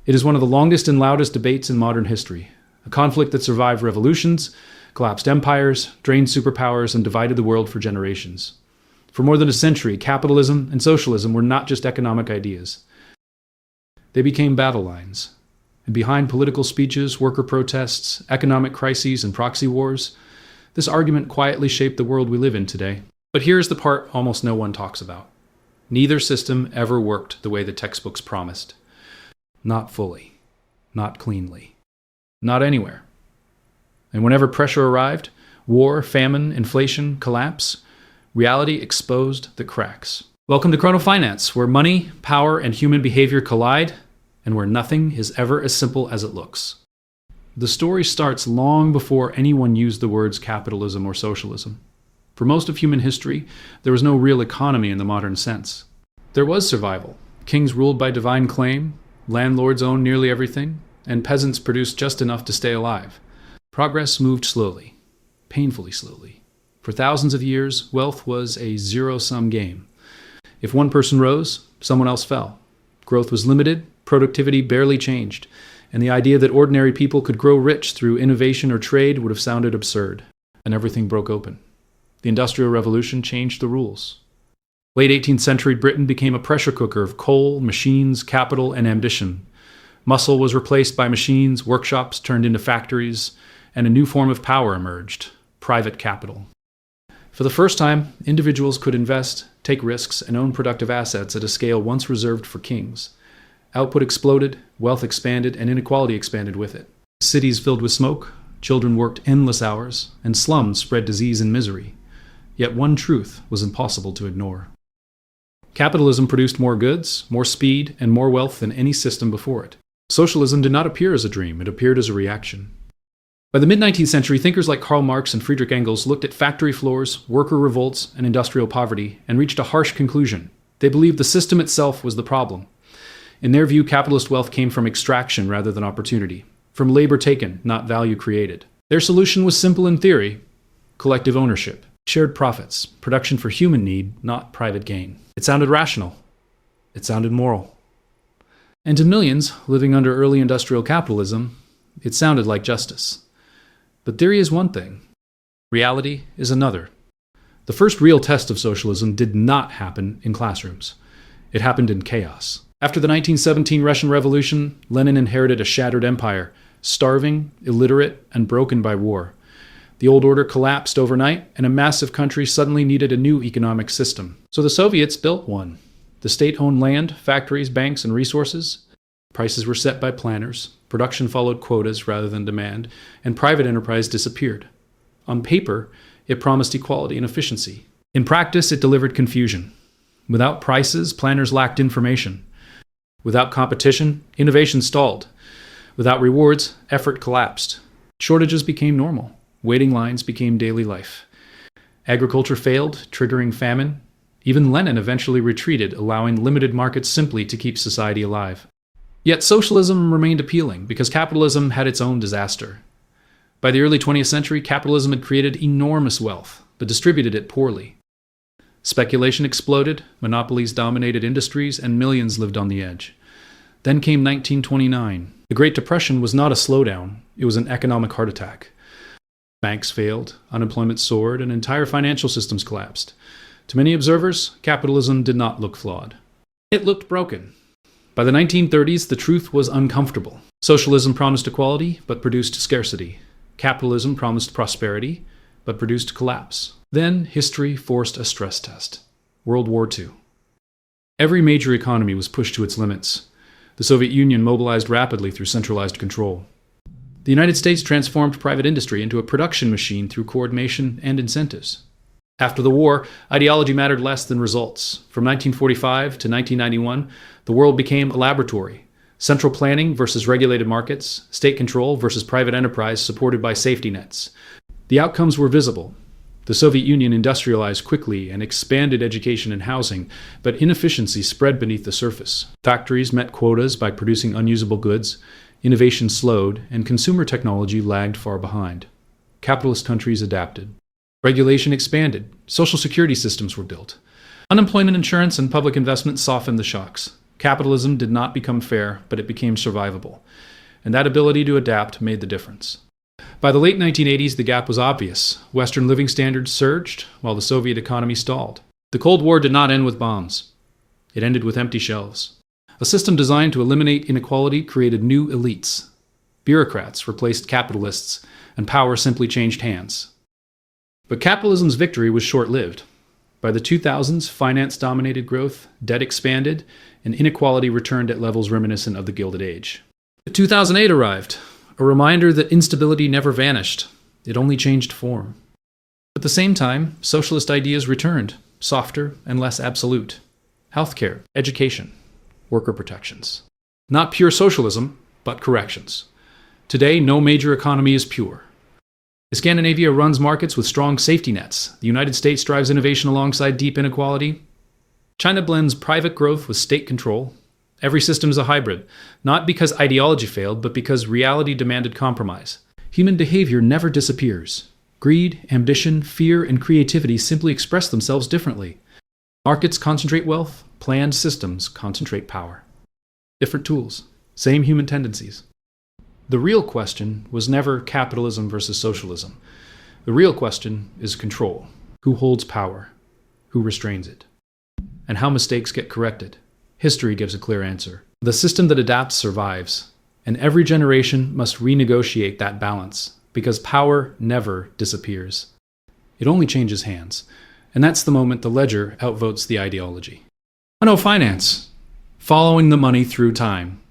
It is one of the longest and loudest debates in modern history, a conflict that survived revolutions, collapsed empires, drained superpowers, and divided the world for generations. For more than a century, capitalism and socialism were not just economic ideas. They became battle lines. And behind political speeches, worker protests, economic crises, and proxy wars, this argument quietly shaped the world we live in today. But here's the part almost no one talks about. Neither system ever worked the way the textbooks promised. Not fully. Not cleanly. Not anywhere. And whenever pressure arrived, war, famine, inflation, collapse, reality exposed the cracks. Welcome to Chrono Finance, where money, power, and human behavior collide, and where nothing is ever as simple as it looks. The story starts long before anyone used the words capitalism or socialism. For most of human history, there was no real economy in the modern sense. There was survival. Kings ruled by divine claim, landlords owned nearly everything, and peasants produced just enough to stay alive. Progress moved slowly, painfully slowly. For thousands of years, wealth was a zero-sum game. If one person rose, someone else fell. Growth was limited, productivity barely changed, and the idea that ordinary people could grow rich through innovation or trade would have sounded absurd, and everything broke open. The Industrial Revolution changed the rules. Late 18th century Britain became a pressure cooker of coal, machines, capital, and ambition. Muscle was replaced by machines, workshops turned into factories, and a new form of power emerged: private capital. For the first time, individuals could invest, take risks, and own productive assets at a scale once reserved for kings. Output exploded, wealth expanded, and inequality expanded with it. Cities filled with smoke, children worked endless hours, and slums spread disease and misery. Yet one truth was impossible to ignore. Capitalism produced more goods, more speed, and more wealth than any system before it. Socialism did not appear as a dream, it appeared as a reaction. By the mid-19th century, thinkers like Karl Marx and Friedrich Engels looked at factory floors, worker revolts, and industrial poverty, and reached a harsh conclusion. They believed the system itself was the problem. In their view, capitalist wealth came from extraction rather than opportunity, from labor taken, not value created. Their solution was simple in theory: collective ownership, shared profits, production for human need, not private gain. It sounded rational. It sounded moral. And to millions living under early industrial capitalism, it sounded like justice. But theory is one thing. Reality is another. The first real test of socialism did not happen in classrooms. It happened in chaos. After the 1917 Russian Revolution, Lenin inherited a shattered empire, starving, illiterate, and broken by war. The old order collapsed overnight, and a massive country suddenly needed a new economic system. So the Soviets built one. The state owned land, factories, banks, and resources. Prices were set by planners, production followed quotas rather than demand, and private enterprise disappeared. On paper, it promised equality and efficiency. In practice, it delivered confusion. Without prices, planners lacked information. Without competition, innovation stalled. Without rewards, effort collapsed. Shortages became normal. Waiting lines became daily life. Agriculture failed, triggering famine. Even Lenin eventually retreated, allowing limited markets simply to keep society alive. Yet socialism remained appealing because capitalism had its own disaster. By the early 20th century, capitalism had created enormous wealth, but distributed it poorly. Speculation exploded, monopolies dominated industries, and millions lived on the edge. Then came 1929. The Great Depression was not a slowdown, it was an economic heart attack. Banks failed, unemployment soared, and entire financial systems collapsed. To many observers, capitalism did not look flawed. It looked broken. By the 1930s, the truth was uncomfortable. Socialism promised equality, but produced scarcity. Capitalism promised prosperity, but produced collapse. Then history forced a stress test: World War II. Every major economy was pushed to its limits. The Soviet Union mobilized rapidly through centralized control. The United States transformed private industry into a production machine through coordination and incentives. After the war, ideology mattered less than results. From 1945 to 1991, the world became a laboratory. Central planning versus regulated markets, state control versus private enterprise supported by safety nets. The outcomes were visible. The Soviet Union industrialized quickly and expanded education and housing, but inefficiency spread beneath the surface. Factories met quotas by producing unusable goods, innovation slowed, and consumer technology lagged far behind. Capitalist countries adapted. Regulation expanded. Social security systems were built. Unemployment insurance and public investment softened the shocks. Capitalism did not become fair, but it became survivable. And that ability to adapt made the difference. By the late 1980s, the gap was obvious. Western living standards surged, while the Soviet economy stalled. The Cold War did not end with bombs. It ended with empty shelves. A system designed to eliminate inequality created new elites. Bureaucrats replaced capitalists, and power simply changed hands. But capitalism's victory was short-lived. By the 2000s, finance dominated growth, debt expanded, and inequality returned at levels reminiscent of the Gilded Age. 2008 arrived, a reminder that instability never vanished. It only changed form. At the same time, socialist ideas returned, softer and less absolute. Healthcare, education, worker protections. Not pure socialism, but corrections. Today, no major economy is pure. Scandinavia runs markets with strong safety nets. The United States drives innovation alongside deep inequality. China blends private growth with state control. Every system is a hybrid, not because ideology failed, but because reality demanded compromise. Human behavior never disappears. Greed, ambition, fear, and creativity simply express themselves differently. Markets concentrate wealth, planned systems concentrate power. Different tools, same human tendencies. The real question was never capitalism versus socialism. The real question is control. Who holds power? Who restrains it? And how mistakes get corrected. History gives a clear answer. The system that adapts survives, and every generation must renegotiate that balance, because power never disappears. It only changes hands, and that's the moment the ledger outvotes the ideology. Chrono Finance, following the money through time.